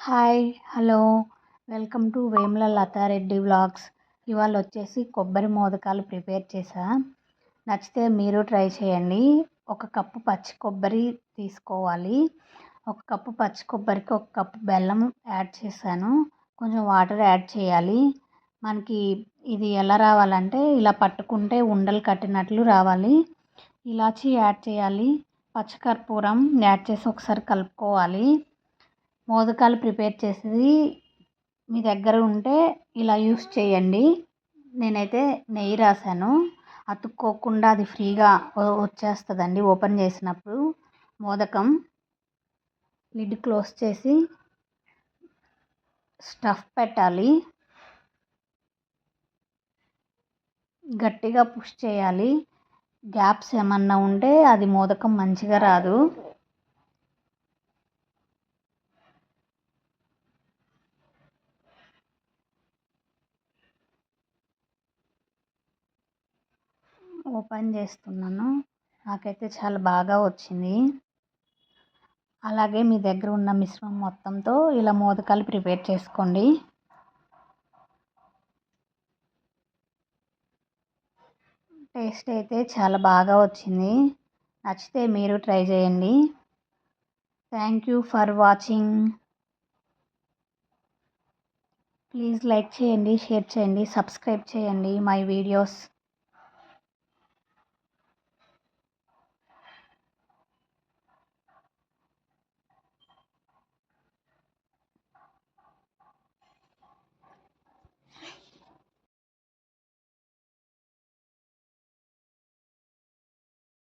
Hi hello welcome to Vemula Latha Reddy vlogs. ఇవాళ వచ్చేసి కొబ్బరి మోదకాలు ప్రిపేర్ చేసా. నచ్చితే మీరు ట్రై చేయండి. ఒక కప్పు పచ్చి కొబ్బరి తీసుకోవాలి. ఒక కప్పు పచ్చి కొబ్బరికి ఒక కప్పు బెల్లం యాడ్ చేశాను. కొంచెం వాటర్ యాడ్ చేయాలి. మనకి ఇది ఎలా రావాలంటే ఇలా పట్టుకుంటే ఉండలు కట్టినట్లు రావాలి. ఇలాచీ యాడ్ చేయాలి. పచ్చకర్పూరం యాడ్ చేసి ఒకసారి కలుపుకోవాలి. మోదకాలు ప్రిపేర్ చేసేది మీ దగ్గర ఉంటే ఇలా యూస్ చేయండి. నేనైతే నెయ్యి రాశాను. అతుక్కోకుండా అది ఫ్రీగా వచ్చేస్తుందండి ఓపెన్ చేసినప్పుడు. మోదకం లిడ్ క్లోజ్ చేసి స్టఫ్ పెట్టాలి. గట్టిగా పుష్ చేయాలి. గ్యాప్స్ ఏమన్నా ఉంటే అది మోదకం మంచిగా రాదు. ఓపెన్ చేస్తున్నాను. నాకైతే చాలా బాగా వచ్చింది. అలాగే మీ దగ్గర ఉన్న మిశ్రమం మొత్తంతో ఇలా మోదకాలు ప్రిపేర్ చేసుకోండి. టేస్ట్ అయితే చాలా బాగా వచ్చింది. నచ్చితే మీరు ట్రై చేయండి. Thank you for watching. Please like చేయండి, షేర్ చేయండి, సబ్స్క్రైబ్ చేయండి మై వీడియోస్.